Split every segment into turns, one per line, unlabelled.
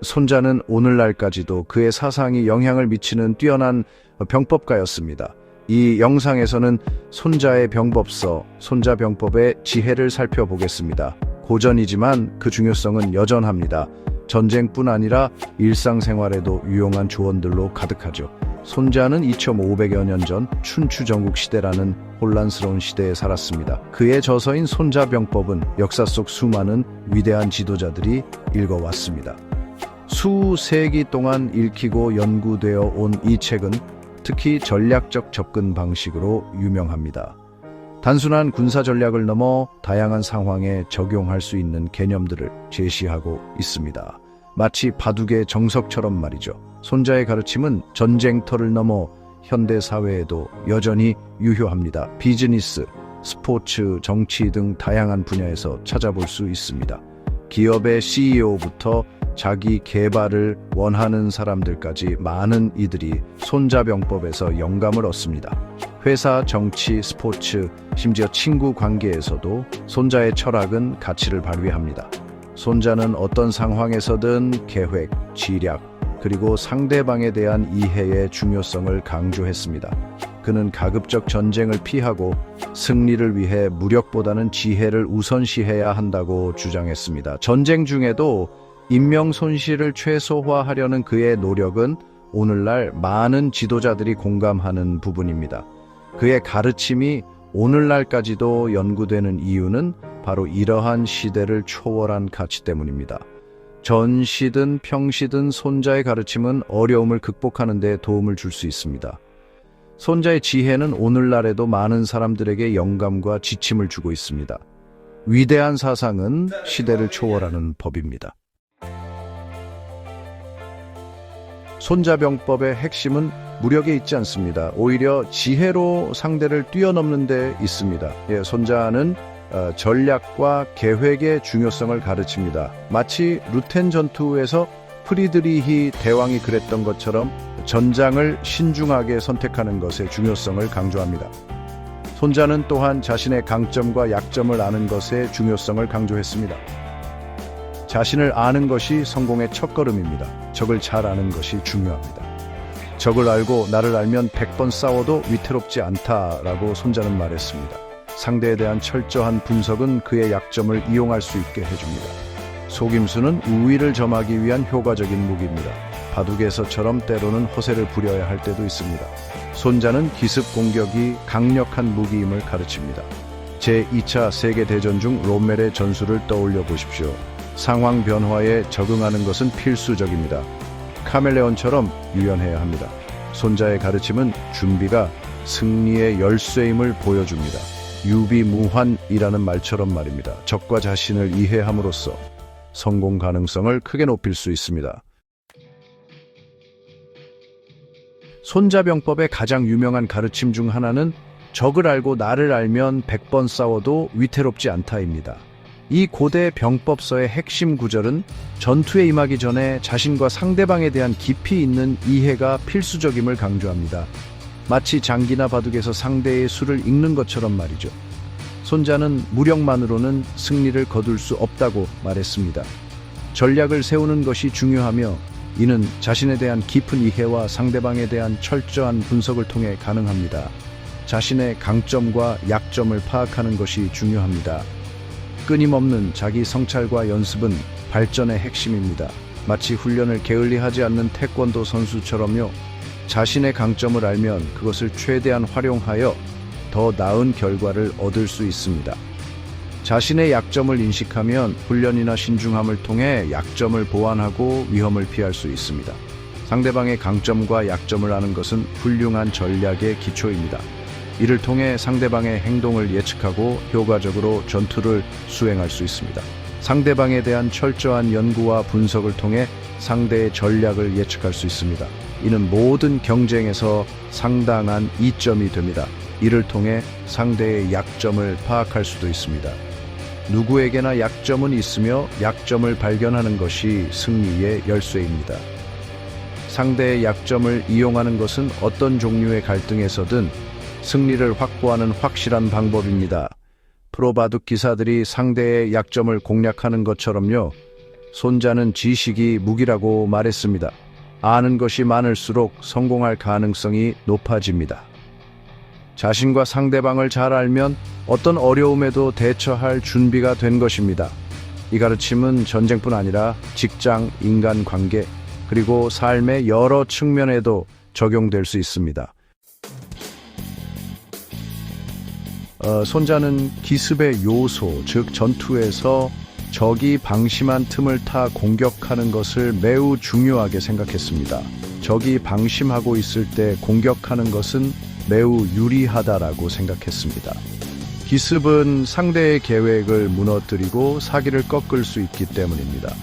손자는 오늘날까지도 그의 사상이 영향을 미치는 뛰어난 병법가였습니다. 이 영상에서는 손자의 병법서, 손자병법의 지혜를 살펴보겠습니다. 고전이지만 그 중요성은 여전합니다. 전쟁뿐 아니라 일상생활에도 유용한 조언들로 가득하죠. 손자는 2500여 년 전 춘추 전국 시대라는 혼란스러운 시대에 살았습니다. 그의 저서인 손자병법은 역사 속 수많은 위대한 지도자들이 읽어왔습니다. 수세기 동안 읽히고 연구되어 온 이 책은 특히 전략적 접근 방식으로 유명합니다. 단순한 군사 전략을 넘어 다양한 상황에 적용할 수 있는 개념들을 제시하고 있습니다. 마치 바둑의 정석처럼 말이죠. 손자의 가르침은 전쟁터를 넘어 현대 사회에도 여전히 유효합니다. 비즈니스, 스포츠, 정치 등 다양한 분야에서 찾아볼 수 있습니다. 기업의 CEO부터 자기 개발을 원하는 사람들까지 많은 이들이 손자병법에서 영감을 얻습니다. 회사, 정치, 스포츠, 심지어 친구 관계에서도 손자의 철학은 가치를 발휘합니다. 손자는 어떤 상황에서든 계획, 지략, 그리고 상대방에 대한 이해의 중요성을 강조했습니다. 그는 가급적 전쟁을 피하고 승리를 위해 무력보다는 지혜를 우선시해야 한다고 주장했습니다. 전쟁 중에도 인명 손실을 최소화하려는 그의 노력은 오늘날 많은 지도자들이 공감하는 부분입니다. 그의 가르침이 오늘날까지도 연구되는 이유는 바로 이러한 시대를 초월한 가치 때문입니다. 전시든 평시든 손자의 가르침은 어려움을 극복하는 데 도움을 줄 수 있습니다. 손자의 지혜는 오늘날에도 많은 사람들에게 영감과 지침을 주고 있습니다. 위대한 사상은 시대를 초월하는 법입니다. 손자병법의 핵심은 무력에 있지 않습니다. 오히려 지혜로 상대를 뛰어넘는 데 있습니다. 손자는 전략과 계획의 중요성을 가르칩니다. 마치 루텐 전투에서 프리드리히 대왕이 그랬던 것처럼 전장을 신중하게 선택하는 것의 중요성을 강조합니다. 손자는 또한 자신의 강점과 약점을 아는 것의 중요성을 강조했습니다. 자신을 아는 것이 성공의 첫걸음입니다. 적을 잘 아는 것이 중요합니다. 적을 알고 나를 알면 100번 싸워도 위태롭지 않다라고 손자는 말했습니다. 상대에 대한 철저한 분석은 그의 약점을 이용할 수 있게 해줍니다. 속임수는 우위를 점하기 위한 효과적인 무기입니다. 바둑에서처럼 때로는 허세를 부려야 할 때도 있습니다. 손자는 기습 공격이 강력한 무기임을 가르칩니다. 제2차 세계대전 중 롬멜의 전술을 떠올려 보십시오. 상황 변화에 적응하는 것은 필수적입니다. 카멜레온처럼 유연해야 합니다. 손자의 가르침은 준비가 승리의 열쇠임을 보여줍니다. 유비무환이라는 말처럼 말입니다. 적과 자신을 이해함으로써 성공 가능성을 크게 높일 수 있습니다. 손자병법의 가장 유명한 가르침 중 하나는 적을 알고 나를 알면 100번 싸워도 위태롭지 않다입니다. 이 고대 병법서의 핵심 구절은 전투에 임하기 전에 자신과 상대방에 대한 깊이 있는 이해가 필수적임을 강조합니다. 마치 장기나 바둑에서 상대의 수를 읽는 것처럼 말이죠. 손자는 무력만으로는 승리를 거둘 수 없다고 말했습니다. 전략을 세우는 것이 중요하며 이는 자신에 대한 깊은 이해와 상대방에 대한 철저한 분석을 통해 가능합니다. 자신의 강점과 약점을 파악하는 것이 중요합니다. 끊임없는 자기 성찰과 연습은 발전의 핵심입니다. 마치 훈련을 게을리하지 않는 태권도 선수처럼요. 자신의 강점을 알면 그것을 최대한 활용하여 더 나은 결과를 얻을 수 있습니다. 자신의 약점을 인식하면 훈련이나 신중함을 통해 약점을 보완하고 위험을 피할 수 있습니다. 상대방의 강점과 약점을 아는 것은 훌륭한 전략의 기초입니다. 이를 통해 상대방의 행동을 예측하고 효과적으로 전투를 수행할 수 있습니다. 상대방에 대한 철저한 연구와 분석을 통해 상대의 전략을 예측할 수 있습니다. 이는 모든 경쟁에서 상당한 이점이 됩니다. 이를 통해 상대의 약점을 파악할 수도 있습니다. 누구에게나 약점은 있으며 약점을 발견하는 것이 승리의 열쇠입니다. 상대의 약점을 이용하는 것은 어떤 종류의 갈등에서든 승리를 확보하는 확실한 방법입니다. 프로 바둑 기사들이 상대의 약점을 공략하는 것처럼요. 손자는 지식이 무기라고 말했습니다. 아는 것이 많을수록 성공할 가능성이 높아집니다. 자신과 상대방을 잘 알면 어떤 어려움에도 대처할 준비가 된 것입니다. 이 가르침은 전쟁뿐 아니라 직장, 인간관계, 그리고 삶의 여러 측면에도 적용될 수 있습니다. 손자는 기습의 요소, 즉 전투에서 적이 방심한 틈을 타 공격하는 것을 매우 중요하게 생각했습니다. 적이 방심하고 있을 때 공격하는 것은 매우 유리하다라고 생각했습니다. 기습은 상대의 계획을 무너뜨리고 사기를 꺾을 수 있기 때문입니다.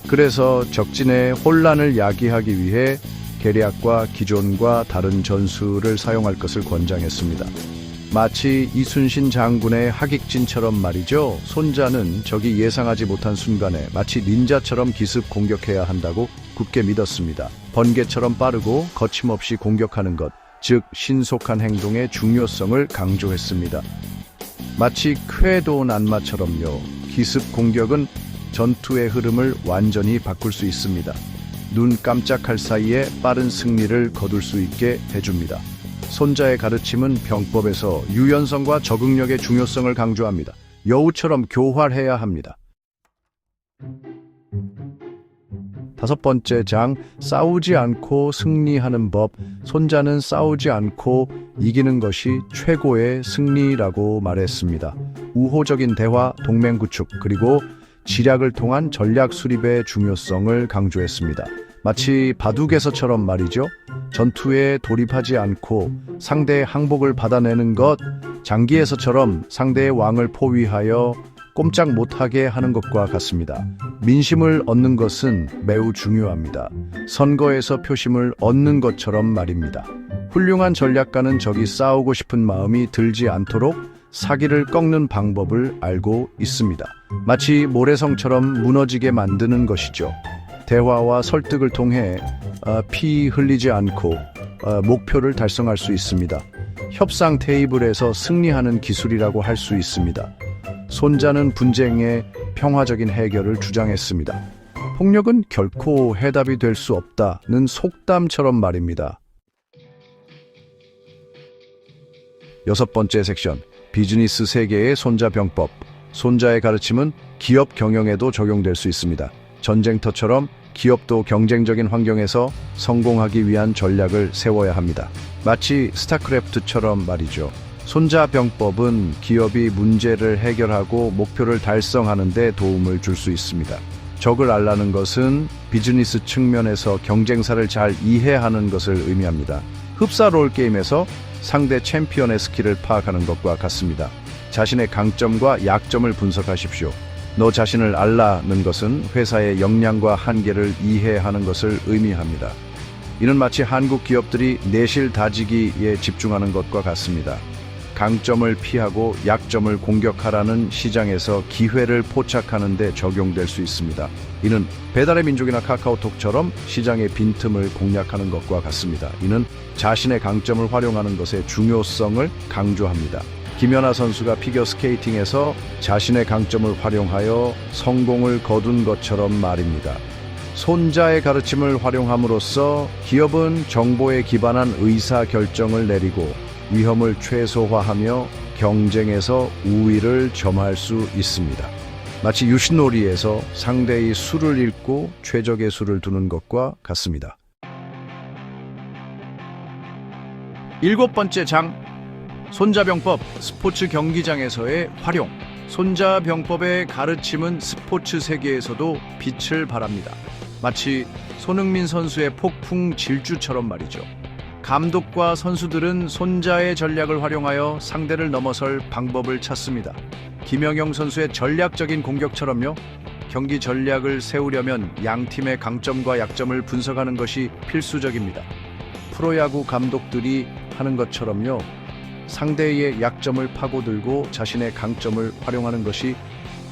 그래서 적진의 혼란을 야기하기 위해 계략과 기존과 다른 전술을 사용할 것을 권장했습니다. 마치 이순신 장군의 하객진처럼 말이죠. 손자는 적이 예상하지 못한 순간에 마치 닌자처럼 기습 공격해야 한다고 굳게 믿었습니다. 번개처럼 빠르고 거침없이 공격하는 것, 즉 신속한 행동의 중요성을 강조했습니다. 마치 쾌도 난마처럼요. 기습 공격은 전투의 흐름을 완전히 바꿀 수 있습니다. 눈 깜짝할 사이에 빠른 승리를 거둘 수 있게 해줍니다. 손자의 가르침은 병법에서 유연성과 적응력의 중요성을 강조합니다. 여우처럼 교활해야 합니다. 5번째 장, 싸우지 않고 승리하는 법. 손자는 싸우지 않고 이기는 것이 최고의 승리라고 말했습니다. 우호적인 대화, 동맹 구축, 그리고 지략을 통한 전략 수립의 중요성을 강조했습니다. 마치 바둑에서처럼 말이죠. 전투에 돌입하지 않고 상대의 항복을 받아내는 것, 장기에서처럼 상대의 왕을 포위하여 꼼짝 못하게 하는 것과 같습니다. 민심을 얻는 것은 매우 중요합니다. 선거에서 표심을 얻는 것처럼 말입니다. 훌륭한 전략가는 적이 싸우고 싶은 마음이 들지 않도록 사기를 꺾는 방법을 알고 있습니다. 마치 모래성처럼 무너지게 만드는 것이죠. 대화와 설득을 통해 피 흘리지 않고 목표를 달성할 수 있습니다. 협상 테이블에서 승리하는 기술이라고 할 수 있습니다. 손자는 분쟁의 평화적인 해결을 주장했습니다. 폭력은 결코 해답이 될 수 없다는 속담처럼 말입니다. 6번째 섹션, 비즈니스 세계의 손자 병법. 손자의 가르침은 기업 경영에도 적용될 수 있습니다. 전쟁터처럼 기업도 경쟁적인 환경에서 성공하기 위한 전략을 세워야 합니다. 마치 스타크래프트처럼 말이죠. 손자 병법은 기업이 문제를 해결하고 목표를 달성하는 데 도움을 줄 수 있습니다. 적을 알라는 것은 비즈니스 측면에서 경쟁사를 잘 이해하는 것을 의미합니다. 흡사 롤게임에서 상대 챔피언의 스킬을 파악하는 것과 같습니다. 자신의 강점과 약점을 분석하십시오. 너 자신을 알라는 것은 회사의 역량과 한계를 이해하는 것을 의미합니다. 이는 마치 한국 기업들이 내실 다지기에 집중하는 것과 같습니다. 강점을 피하고 약점을 공격하라는 시장에서 기회를 포착하는 데 적용될 수 있습니다. 이는 배달의 민족이나 카카오톡처럼 시장의 빈틈을 공략하는 것과 같습니다. 이는 자신의 강점을 활용하는 것의 중요성을 강조합니다. 김연아 선수가 피겨스케이팅에서 자신의 강점을 활용하여 성공을 거둔 것처럼 말입니다. 손자의 가르침을 활용함으로써 기업은 정보에 기반한 의사결정을 내리고 위험을 최소화하며 경쟁에서 우위를 점할 수 있습니다. 마치 유신놀이에서 상대의 수를 읽고 최적의 수를 두는 것과 같습니다. 7번째 장, 손자병법, 스포츠 경기장에서의 활용. 손자병법의 가르침은 스포츠 세계에서도 빛을 발합니다. 마치 손흥민 선수의 폭풍 질주처럼 말이죠. 감독과 선수들은 손자의 전략을 활용하여 상대를 넘어설 방법을 찾습니다. 김영영 선수의 전략적인 공격처럼요. 경기 전략을 세우려면 양 팀의 강점과 약점을 분석하는 것이 필수적입니다. 프로야구 감독들이 하는 것처럼요. 상대의 약점을 파고들고 자신의 강점을 활용하는 것이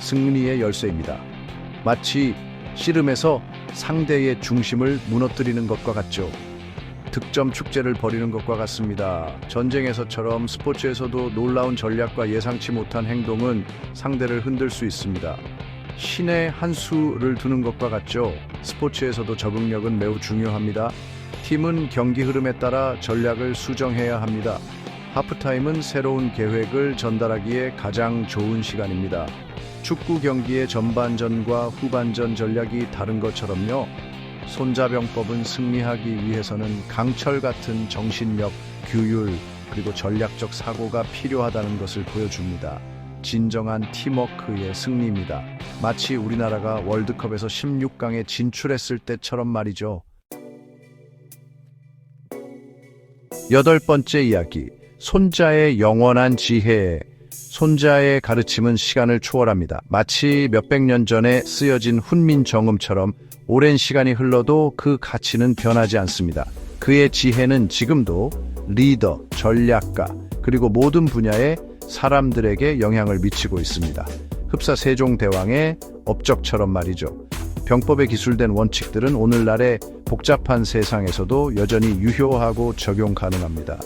승리의 열쇠입니다. 마치 씨름에서 상대의 중심을 무너뜨리는 것과 같죠. 득점 축제를 벌이는 것과 같습니다. 전쟁에서처럼 스포츠에서도 놀라운 전략과 예상치 못한 행동은 상대를 흔들 수 있습니다. 신의 한 수를 두는 것과 같죠. 스포츠에서도 적응력은 매우 중요합니다. 팀은 경기 흐름에 따라 전략을 수정해야 합니다. 하프타임은 새로운 계획을 전달하기에 가장 좋은 시간입니다. 축구 경기의 전반전과 후반전 전략이 다른 것처럼요. 손자병법은 승리하기 위해서는 강철 같은 정신력, 규율, 그리고 전략적 사고가 필요하다는 것을 보여줍니다. 진정한 팀워크의 승리입니다. 마치 우리나라가 월드컵에서 16강에 진출했을 때처럼 말이죠. 8번째 이야기, 손자의 영원한 지혜. 손자의 가르침은 시간을 초월합니다. 마치 몇백 년 전에 쓰여진 훈민 정음처럼 오랜 시간이 흘러도 그 가치는 변하지 않습니다. 그의 지혜는 지금도 리더, 전략가, 그리고 모든 분야의 사람들에게 영향을 미치고 있습니다. 흡사 세종대왕의 업적처럼 말이죠. 병법에 기술된 원칙들은 오늘날의 복잡한 세상에서도 여전히 유효하고 적용 가능합니다.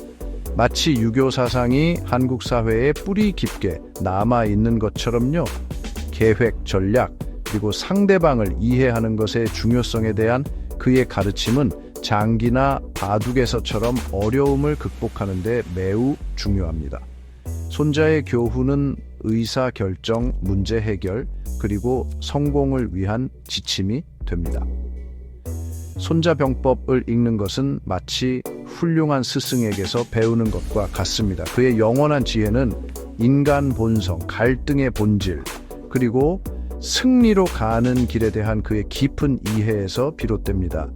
마치 유교 사상이 한국 사회에 뿌리 깊게 남아있는 것처럼요. 계획, 전략, 그리고 상대방을 이해하는 것의 중요성에 대한 그의 가르침은 장기나 바둑에서처럼 어려움을 극복하는 데 매우 중요합니다. 손자의 교훈은 의사결정, 문제 해결, 그리고 성공을 위한 지침이 됩니다. 손자병법을 읽는 것은 마치 훌륭한 스승에게서 배우는 것과 같습니다. 그의 영원한 지혜는 인간 본성, 갈등의 본질, 그리고 승리로 가는 길에 대한 그의 깊은 이해에서 비롯됩니다.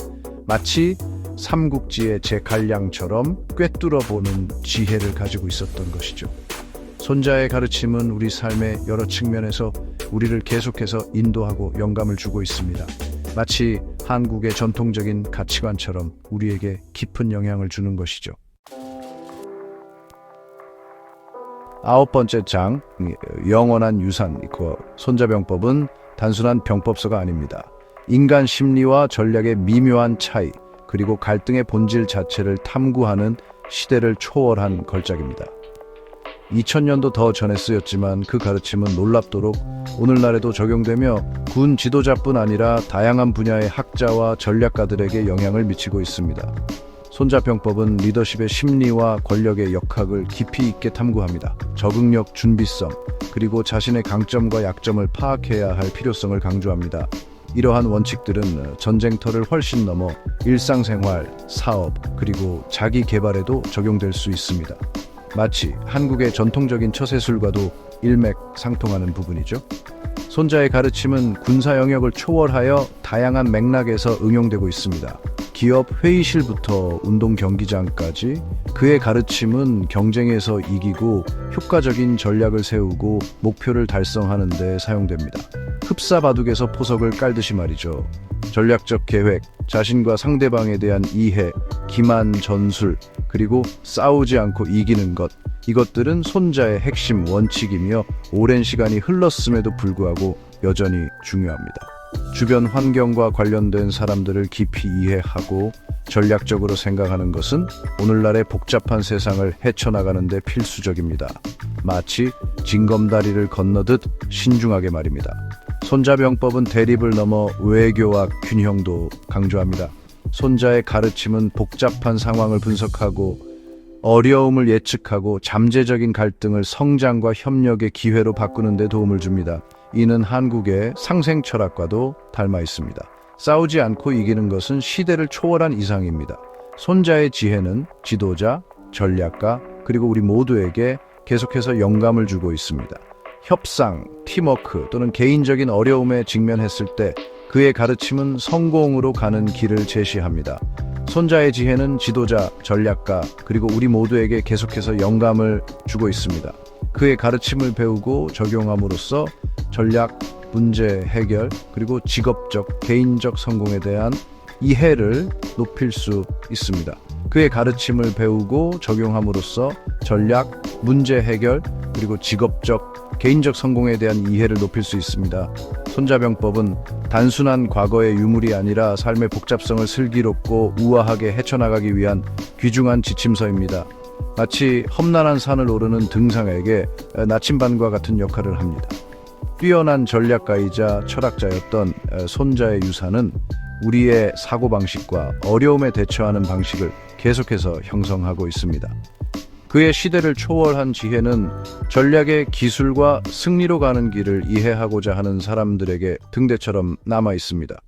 마치 삼국지의 제갈량처럼 꿰뚫어보는 지혜를 가지고 있었던 것이죠. 손자의 가르침은 우리 삶의 여러 측면에서 우리를 계속해서 인도하고 영감을 주고 있습니다. 마치 한국의 전통적인 가치관처럼 우리에게 깊은 영향을 주는 것이죠. 9번째 장, 영원한 유산. 손자병법은 단순한 병법서가 아닙니다. 인간 심리와 전략의 미묘한 차이, 그리고 갈등의 본질 자체를 탐구하는 시대를 초월한 걸작입니다. 2000년도 더 전에 쓰였지만 그 가르침은 놀랍도록 오늘날에도 적용되며 군 지도자뿐 아니라 다양한 분야의 학자와 전략가들에게 영향을 미치고 있습니다. 손자병법은 리더십의 심리와 권력의 역학을 깊이 있게 탐구합니다. 적응력, 준비성, 그리고 자신의 강점과 약점을 파악해야 할 필요성을 강조합니다. 이러한 원칙들은 전쟁터를 훨씬 넘어 일상생활, 사업, 그리고 자기 개발에도 적용될 수 있습니다. 마치 한국의 전통적인 처세술과도 일맥상통하는 부분이죠. 손자의 가르침은 군사 영역을 초월하여 다양한 맥락에서 응용되고 있습니다. 기업 회의실부터 운동 경기장까지 그의 가르침은 경쟁에서 이기고 효과적인 전략을 세우고 목표를 달성하는 데 사용됩니다. 흡사 바둑에서 포석을 깔듯이 말이죠. 전략적 계획, 자신과 상대방에 대한 이해, 기만 전술, 그리고 싸우지 않고 이기는 것, 이것들은 손자의 핵심 원칙이며 오랜 시간이 흘렀음에도 불구하고 여전히 중요합니다. 주변 환경과 관련된 사람들을 깊이 이해하고 전략적으로 생각하는 것은 오늘날의 복잡한 세상을 헤쳐나가는 데 필수적입니다. 마치 징검다리를 건너듯 신중하게 말입니다. 손자병법은 대립을 넘어 외교와 균형도 강조합니다. 손자의 가르침은 복잡한 상황을 분석하고 어려움을 예측하고 잠재적인 갈등을 성장과 협력의 기회로 바꾸는 데 도움을 줍니다. 이는 한국의 상생 철학과도 닮아 있습니다. 싸우지 않고 이기는 것은 시대를 초월한 이상입니다. 손자의 지혜는 지도자, 전략가, 그리고 우리 모두에게 계속해서 영감을 주고 있습니다. 협상, 팀워크 또는 개인적인 어려움에 직면했을 때 그의 가르침은 성공으로 가는 길을 제시합니다. 손자의 지혜는 지도자, 전략가, 그리고 우리 모두에게 계속해서 영감을 주고 있습니다. 그의 가르침을 배우고 적용함으로써 전략, 문제 해결, 그리고 직업적, 개인적 성공에 대한 이해를 높일 수 있습니다. 그의 가르침을 배우고 적용함으로써 전략, 문제 해결, 그리고 직업적, 개인적 성공에 대한 이해를 높일 수 있습니다. 손자병법은 단순한 과거의 유물이 아니라 삶의 복잡성을 슬기롭고 우아하게 헤쳐나가기 위한 귀중한 지침서입니다. 마치 험난한 산을 오르는 등산에게 나침반과 같은 역할을 합니다. 뛰어난 전략가이자 철학자였던 손자의 유산은 우리의 사고방식과 어려움에 대처하는 방식을 계속해서 형성하고 있습니다. 그의 시대를 초월한 지혜는 전략의 기술과 승리로 가는 길을 이해하고자 하는 사람들에게 등대처럼 남아 있습니다.